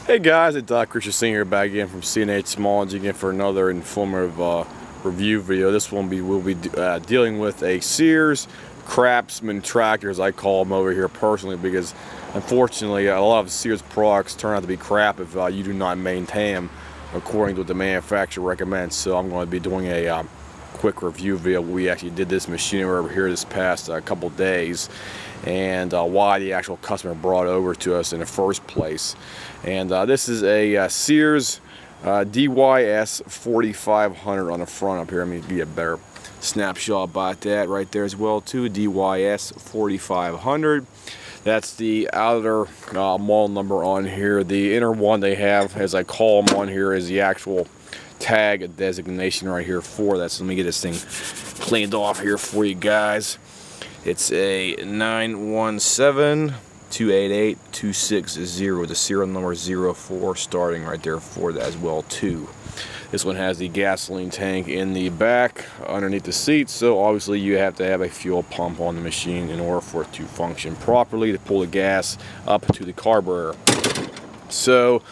Hey guys, it's Christian Singh here back again from C&H Small Engine again for another informative review video. This one we'll be dealing with a Sears Craftsman tractor, as I call them over here personally, because unfortunately a lot of Sears products turn out to be crap if you do not maintain them according to what the manufacturer recommends. So I'm going to be doing a quick review video. We actually did this machine over here this past couple days, and why the actual customer brought it over to us in the first place. And this is a Sears DYS 4500 on the front up here. Let me give you a better snapshot about that right there as well too. DYS 4500. That's the outer model number on here. The inner one they have, as I call them on here, is the actual tag designation right here for that. So let me get this thing cleaned off here for you guys. It's a 917-288-260. The serial number 04 starting right there for that as well too. This one has the gasoline tank in the back underneath the seat, so obviously you have to have a fuel pump on the machine in order for it to function properly to pull the gas up to the carburetor. So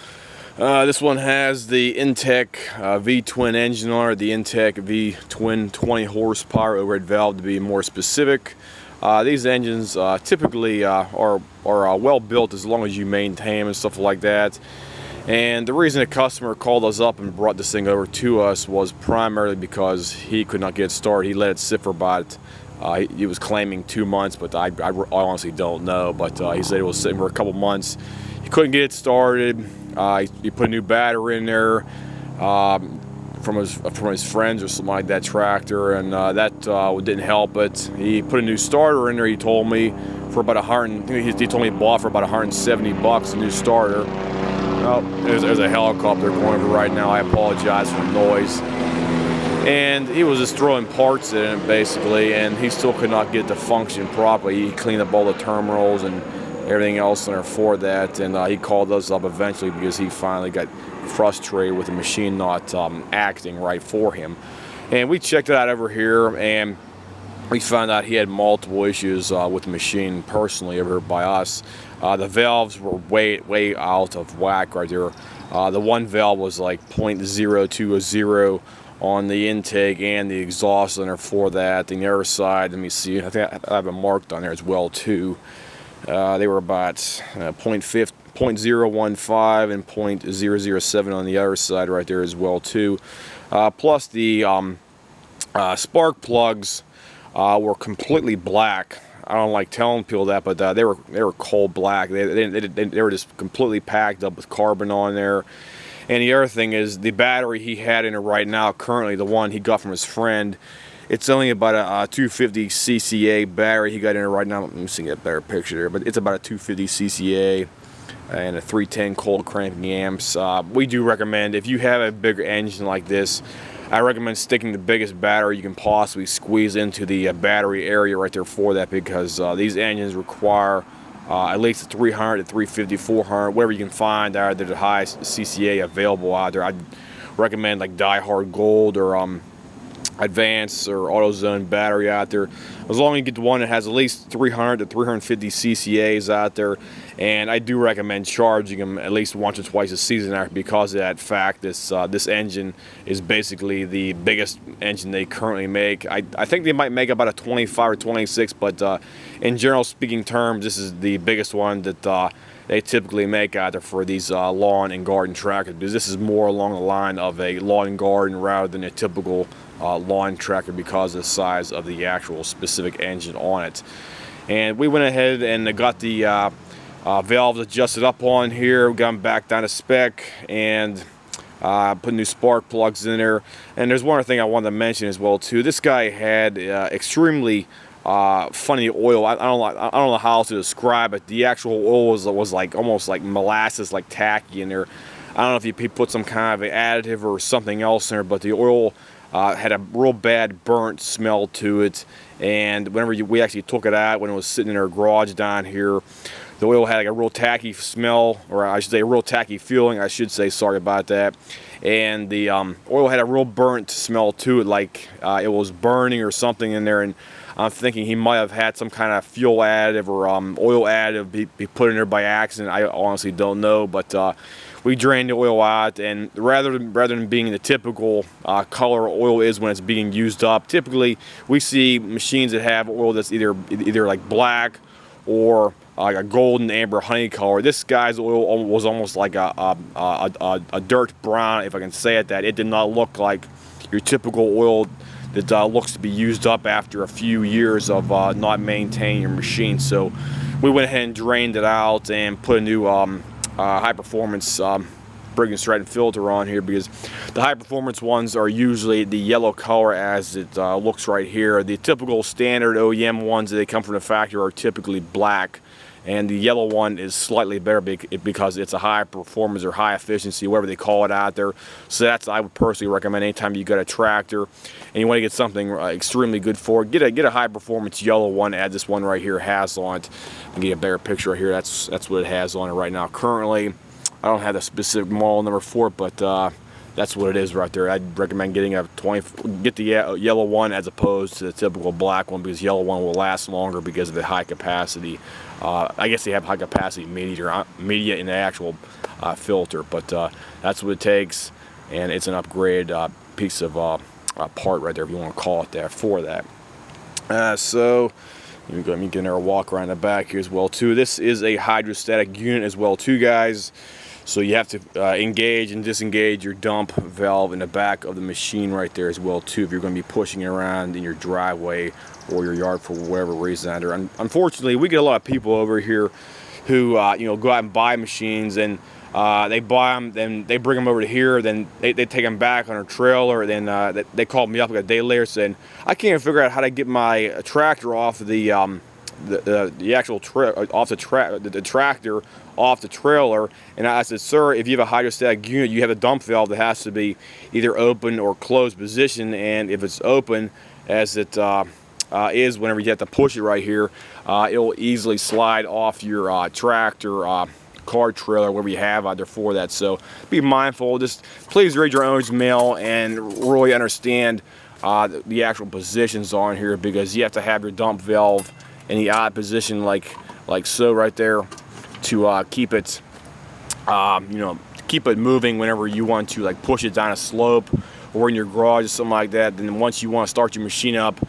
this one has the Intech V-twin engine on it, the Intech V-twin 20 horsepower overhead valve to be more specific. These engines typically are well built as long as you maintain them and stuff like that. And the reason the customer called us up and brought this thing over to us was primarily because he could not get it started. He let it sit for about, he was claiming 2 months, but I honestly don't know. But he said it was sitting for a couple months. He couldn't get it started. He put a new battery in there from his friends or something like that tractor, and that didn't help it. He put a new starter in there. He told me for about he told me he bought for about 170 bucks a new starter. Oh, there's a helicopter going over right now. I apologize for the noise. And he was just throwing parts in it basically, and he still could not get it to function properly. He cleaned up all the terminals and everything else in there for that, and he called us up eventually because he finally got frustrated with the machine not acting right for him. And we checked it out over here, and we found out he had multiple issues with the machine personally over here by us. The valves were way out of whack right there. The one valve was like 0.020 on the intake and the exhaust on there for that. And the other side, let me see, I think I have it marked on there as well too. They were about 0.015 and 0.007 on the other side right there as well too. Plus the spark plugs were completely black. I don't like telling people that, but they were coal black. They were just completely packed up with carbon on there. And the other thing is the battery he had in it right now, currently the one he got from his friend, it's only about a 250 CCA battery he got in it right now. Let me see, get a better picture there, but it's about a 250 CCA and a 310 cold cranking amps. We do recommend, if you have a bigger engine like this, I recommend sticking the biggest battery you can possibly squeeze into the battery area right there for that, because these engines require at least a 300 to 350, 400, whatever you can find out there, the highest CCA available out there. I'd recommend like Die Hard Gold or Advance or AutoZone battery out there. As long as you get the one that has at least 300 to 350 CCAs out there. And I do recommend charging them at least once or twice a season because of that fact. This engine is basically the biggest engine they currently make. I think they might make about a 25 or 26, but in general speaking terms, this is the biggest one that they typically make out there for these lawn and garden tractors, because this is more along the line of a lawn and garden rather than a typical lawn tractor because of the size of the actual specific engine on it. And we went ahead and got the valves adjusted up on here. We got them back down to spec and put new spark plugs in there. And there's one other thing I wanted to mention as well too. This guy had extremely funny oil. I don't know how to describe it. The actual oil was like almost like molasses, like tacky in there. I don't know if he put some kind of additive or something else in there, but the oil had a real bad burnt smell to it. And whenever we actually took it out when it was sitting in our garage down here, The oil had like a real tacky smell, or I should say a real tacky feeling, I should say, sorry about that. And the oil had a real burnt smell to it, like it was burning or something in there. And I'm thinking he might have had some kind of fuel additive or oil additive be put in there by accident. I honestly don't know, but we drained the oil out, and rather than being the typical color oil is when it's being used up, typically we see machines that have oil that's either like black or like a golden amber honey color. This guy's oil was almost like a dirt brown, if I can say it. That it did not look like your typical oil that looks to be used up after a few years of not maintaining your machine. So we went ahead and drained it out and put a new high performance Briggs & Stratton filter on here, because the high performance ones are usually the yellow color as it looks right here. The typical standard OEM ones that they come from the factory are typically black, and the yellow one is slightly better because it's a high performance or high efficiency, whatever they call it out there. So that's, I would personally recommend, anytime you got a tractor and you want to get something extremely good for it, get a high performance yellow one, as this one right here has on it. And get a better picture right here. That's what it has on it right now. Currently, I don't have the specific model number for it, but that's what it is right there. I'd recommend getting get the yellow one as opposed to the typical black one, because yellow one will last longer because of the high capacity. I guess they have high capacity media in the actual filter, but that's what it takes, and it's an upgrade piece of part right there, if you want to call it that, for that. So let me get another walk around the back here as well too. This is a hydrostatic unit as well too, guys. So you have to engage and disengage your dump valve in the back of the machine right there as well too, if you're going to be pushing it around in your driveway or your yard for whatever reason. Unfortunately, we get a lot of people over here who go out and buy machines, and they buy them, then they bring them over to here, then they take them back on a trailer, then they called me up like a day later saying, I can't figure out how to get my tractor off the actual the tractor off the trailer. And I said, sir, if you have a hydrostatic unit, you have a dump valve that has to be either open or closed position, and if it's open, as it is whenever you have to push it right here, it will easily slide off your tractor, car trailer, whatever you have out there for that. So be mindful. Just please read your owner's mail and really understand the actual positions on here, because you have to have your dump valve in the odd position like so right there to keep it keep it moving whenever you want to like push it down a slope or in your garage or something like that. Then once you want to start your machine up,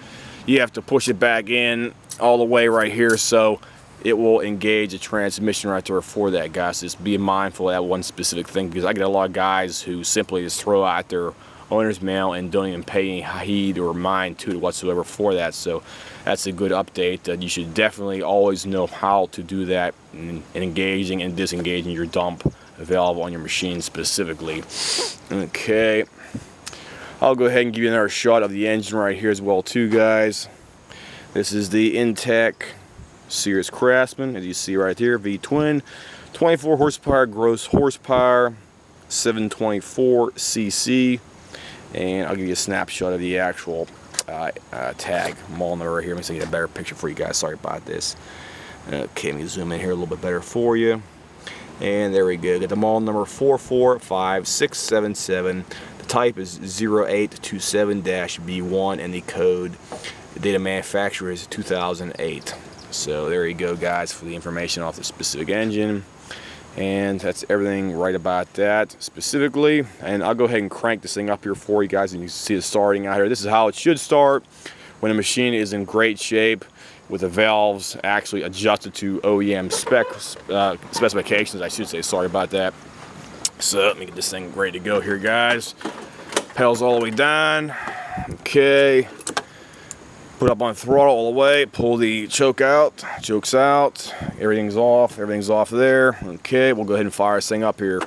you have to push it back in all the way right here, so it will engage the transmission right there for that, guys. Just be mindful of that one specific thing, because I get a lot of guys who simply just throw out their owner's mail and don't even pay any heed or mind to it whatsoever for that. So that's a good update. You should definitely always know how to do that in engaging and disengaging your dump valve on your machine specifically. Okay, I'll go ahead and give you another shot of the engine right here as well too, guys. This is the Intech Sears Craftsman, as you see right here, V-twin, 24 horsepower gross horsepower, 724 cc. And I'll give you a snapshot of the actual tag model number right here. Let me get a better picture for you guys. Sorry about this. Okay, let me zoom in here a little bit better for you. And there we go. Got the model number 445677. The type is 0827-B1, and the code, the date of manufacturer, is 2008. So there you go, guys, for the information off the specific engine. And that's everything right about that specifically. And I'll go ahead and crank this thing up here for you guys, and you can see it starting out here. This is how it should start when a machine is in great shape, with the valves actually adjusted to OEM specifications, I should say. Sorry about that. So let me get this thing ready to go here, guys. Pedals all the way down. Okay. Put up on throttle all the way, pull the choke out, chokes out, everything's off there. Okay, we'll go ahead and fire this thing up here.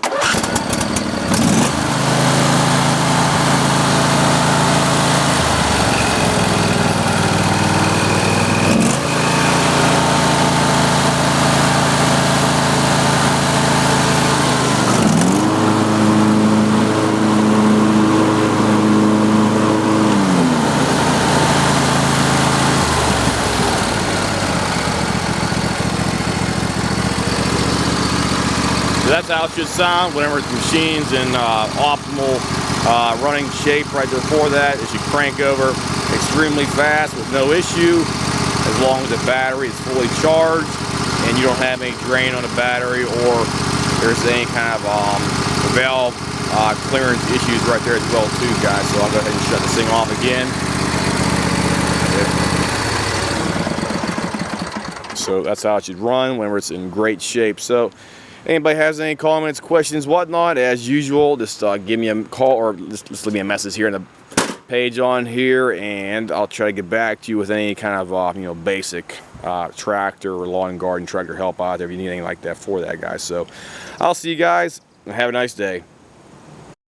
So that's how it should sound whenever the machine's in optimal running shape right there for that. It should crank over extremely fast with no issue, as long as the battery is fully charged and you don't have any drain on the battery, or there's any kind of valve clearance issues right there as well too, guys. So I'll go ahead and shut this thing off again. So that's how it should run whenever it's in great shape. So anybody has any comments, questions, whatnot, as usual, just give me a call or just leave me a message here in the page on here, and I'll try to get back to you with any kind of you know, basic tractor or lawn and garden tractor help out there if you need anything like that for that, guys. So I'll see you guys. Have a nice day.